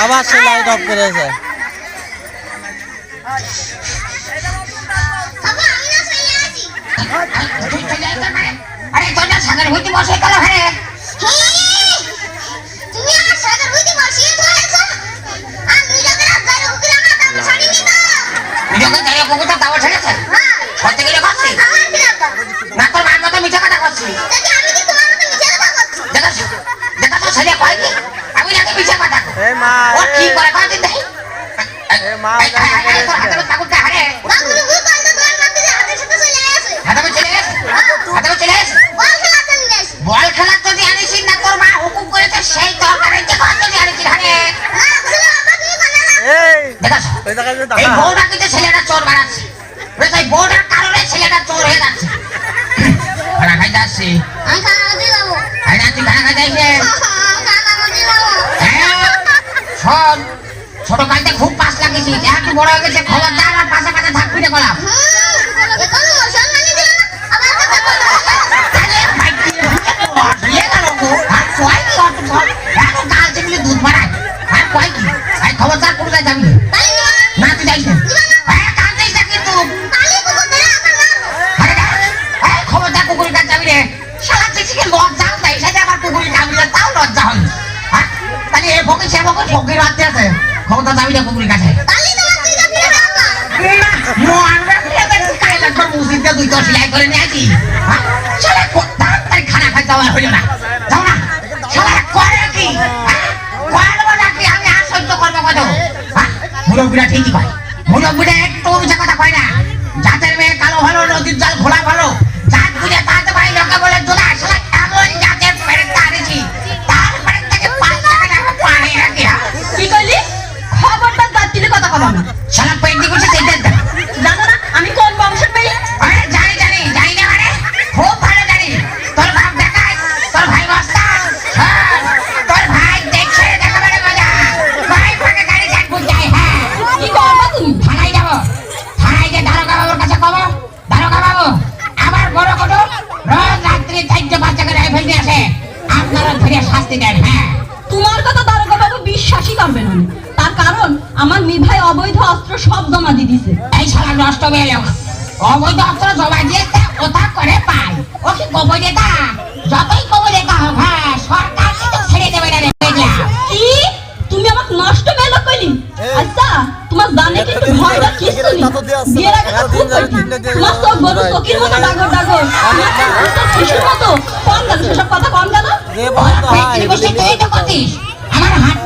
আবার সে light off করেছে। আরে তোরা সাগর হইতে বসে গেল হ্যাঁ তুমি আমার সাগর হইতে বসিয়ে ধরেছো আমি যখন আপনার উপরে আমার দাম ছাড়ি নিত যখন যাই কুকুরটা দাও ছেড়েছে কত গেলে করছিস না তোর মার মতো মিছা কথা করছিস দেখি আমি কি তোমার মতো মিছা কথা করছি দেখা দেখা তো ছেলে কয় কি আমি নাকি মিছা কথা এই মা ও কি করে কয়দিন দেই এই মা হাতে কাকুরটা হারে বাবুর ভুল করতে তোমার মধ্যে হাতের সাথে চলে আসে হাতে চলে গেছে হাতে চলে গেছে বল খেলা চলে আসে বল খেলা যদি আনিস না তোর মা হুকুম করেছে সেই তরকারি যে কত যদি আনিস হারে না বুঝলে বাবা তুমি বলে না এই দেখাস ওই জায়গায় যে এই টাকা বউটা কিন্তু ছেলেটা চোর বানাচ্ছে বুঝলি বউটার কারণে ছেলেটা চোর হয়ে যাচ্ছে খানা খাইতে আসছি আমি খানা দিতে যাবো খাই না তুই খানা খাইতে আসে খানা দিতে যাবো শোন ছোট কালতে খুব পাস লাগিয়েছি একটু বড় হয়ে গেছে খবরদার আর পাশে পাশে থাকবি না গলাম এখনো মুসলমানি দিল না আবার কথা বলো তাহলে বাইক দিয়ে গেল গো আর কয় কি অত বল এখন কাল থেকে দুধ বাড়ায় আর কয় কি এই খবরদার কোথায় যাবি তাই না তুই যাইস না হ্যাঁ কাল যাইস না কিন্তু তালি কুকুর ধরে আমার মারবো আরে এই খবরদার কুকুরের কাছে যাবি রে শালা চিচিকে লজ্জা দেয় সেটা আবার কুকুরের কাছে যাবি তাও লজ্জা হল হ্যাঁ তাহলে এই ফকির সে ফকির বাদ আছে খবরদার যাবি না কুকুরের কাছে তালি তোমার তুই যা ফিরে যাও না মোয়ানরা ফিরে দেখি কাইলা তোর মুসিদটা দুই তো সেলাই করে নিয়ে আসি হ্যাঁ শালা কোথায় তাই খানা খাই যাওয়া হইল না যাও না শালা করে কি করবো নাকি আমি আর সহ্য করবো কত হ্যাঁ মুরব্বীরা ঠিকই কয় মুরব্বীরা একটু মিছা কথা কয় না জাতের মেয়ে কালো ভালো নদীর জল ঘোলা ভালো জাত বুঝে তাতে ভাই লোকে বলে দোলা শালা এমন জাতের পেরেক তাড়িয়েছি তারপরে থেকে 5 টাকা টাকা পানি রাখি কি কইলি খবরদার বাদ দিলে কথা কব না শালা পেট দিয়ে বসে সেইটা জানো না আমি কোন বংশের মেয়ে আরে জানি না মানে খুব ভালো জানি তোর বাপ দেখায় তোর ভাই মাস্টার হ্যাঁ তোর ভাই দেখছে দেখাবে মজা ভাই ফাঁকে গাড়ি চাট বুঝাই হ্যাঁ কি করবা তুমি থানায় যাবো থানায় যে দারোগা বাবুর কাছে কব দারোগা বাবু আমার বড় কটো রোজ রাত্রি 4-5 করে রাইফেল দিয়ে আসে আপনারা ধরে শাস্তি দেন হ্যাঁ তোমার কথা দারোগা বাবু বিশ্বাসই করবে না তার কারণ আমার নিভাই অবৈধ অস্ত্র সব জমা দিয়ে দিছে এই শালা নষ্ট হয়ে যাও অবৈধ অস্ত্র জমা দিয়ে ওটা করে পাই ও কি কবই দেতা যতই কবই দেতা হোক হ্যাঁ সরকার কিন্তু ছেড়ে দেবে না রে বুঝলা কি তুমি আমাকে নষ্ট মেলো কইলি আচ্ছা তোমার জানে কিন্তু ভয় বা কিছু নেই বিয়ের আগে তো খুব কইতি তোমার চোখ বড় চোখের মতো ডাগর ডাগর তোমার কাছে শিশুর মতো কম গেল সেসব কথা কম গেল যে বন্ধ হয় তুই তো করতিস আমার হাত